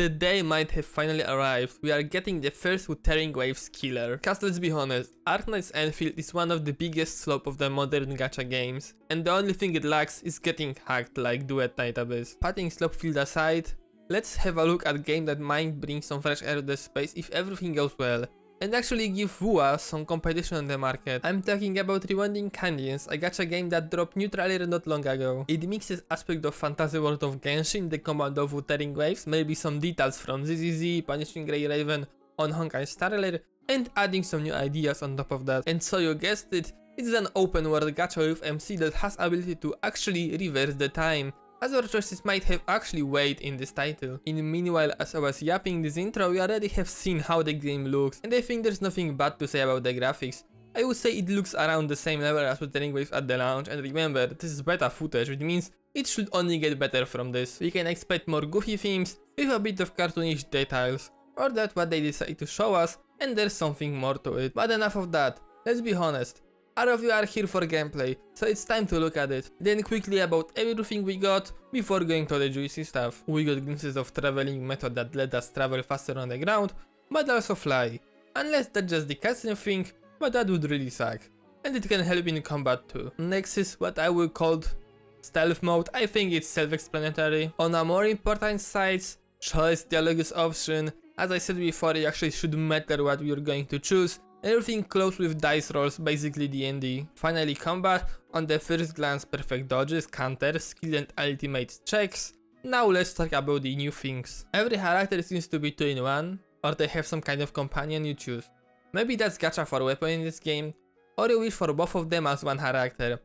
The day might have finally arrived. We are getting the first Wuthering Waves killer. Cause let's be honest, Arknight's Enfield is one of the biggest slope of the modern gacha games, and the only thing it lacks is getting hacked like Duet Night Abyss. Putting slope field aside, let's have a look at a game that might bring some fresh air to the space if everything goes well, and actually give WUWA some competition on the market. I'm talking about Rewinding Cadence, a gacha game that dropped new trailer not long ago. It mixes aspect of fantasy world of Genshin, the command of Wuthering Waves, maybe some details from 𝗖cie𝗽𝗆𝗵𝗁, Punishing Grey Raven on Honkai's trailer, and adding some new ideas on top of that. And so you guessed it, it's an open world gacha with MC that has ability to actually reverse the time, as our choices might have actually weight in this title. Meanwhile, as I was yapping this intro, we already have seen how the game looks, and I think there's nothing bad to say about the graphics. I would say it looks around the same level as Wuthering Waves at the launch, and remember, this is beta footage, which means it should only get better from this. We can expect more goofy themes, with a bit of cartoonish details, or that's what they decide to show us, and there's something more to it. But enough of that, let's be honest. All of you are here for gameplay, so it's time to look at it. Then quickly about everything we got before going to the juicy stuff. We got glimpses of traveling method that let us travel faster on the ground, but also fly. Unless that's just the cutscene thing, but that would really suck. And it can help in combat too. Next is what I would call stealth mode. I think it's self-explanatory. On a more important sides, choice dialogue is option. As I said before, it actually should matter what you're going to choose. Everything close with dice rolls, basically D&D. Finally combat, on the first glance perfect dodges, counters, skill and ultimate checks. Now let's talk about the new things. Every character seems to be 2 in 1, or they have some kind of companion you choose. Maybe that's gacha for weapon in this game, or you wish for both of them as one character.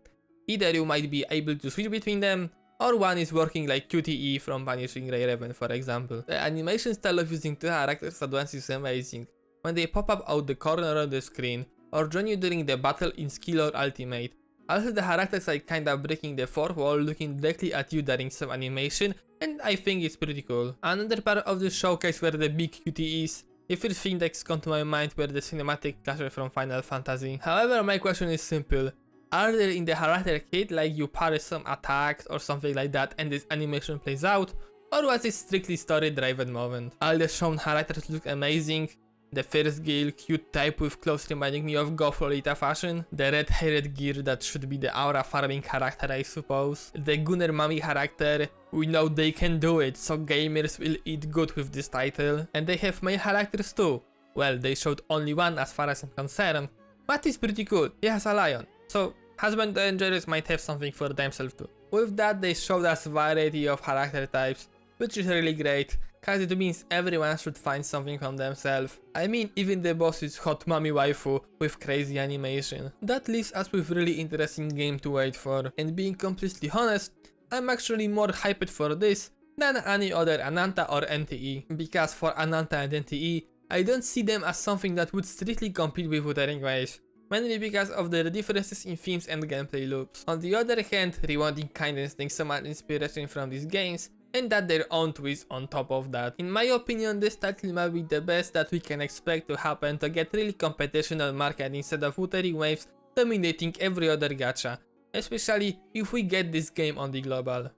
Either you might be able to switch between them, or one is working like QTE from Punishing Grey Raven, for example. The animation style of using 2 characters at once is amazing. When they pop up out the corner of the screen, or join you during the battle in skill or ultimate. Also the characters are kinda breaking the fourth wall, looking directly at you during some animation, and I think it's pretty cool. Another part of the showcase were the big QTEs. The first thing that comes to my mind were the cinematic clashes from Final Fantasy. However, my question is simple. Are there in the character kit like you parry some attacks or something like that and this animation plays out? Or was it strictly story driven moment? All the shown characters look amazing. The first girl, cute type with clothes reminding me of Goth Lolita fashion. The red haired gear that should be the aura farming character I suppose. The Gunner Mami character, we know they can do it, so gamers will eat good with this title. And they have male characters too. Well, they showed only one as far as I'm concerned, but it's pretty cool, he has a lion. So husband enjoyers might have something for themselves too. With that they showed us variety of character types, which is really great, cause it means everyone should find something on themselves. I mean, even the boss is hot mommy waifu with crazy animation. That leaves us with really interesting game to wait for, and being completely honest, I'm actually more hyped for this than any other Ananta or NTE, because for Ananta and NTE, I don't see them as something that would strictly compete with Wuthering Waves, mainly because of their differences in themes and gameplay loops. On the other hand, Rewinding Cadence takes so much inspiration from these games, and that their own twist on top of that. In my opinion, this title might be the best that we can expect to happen to get really competition on market instead of Wuthering Waves dominating every other gacha, especially if we get this game on the global.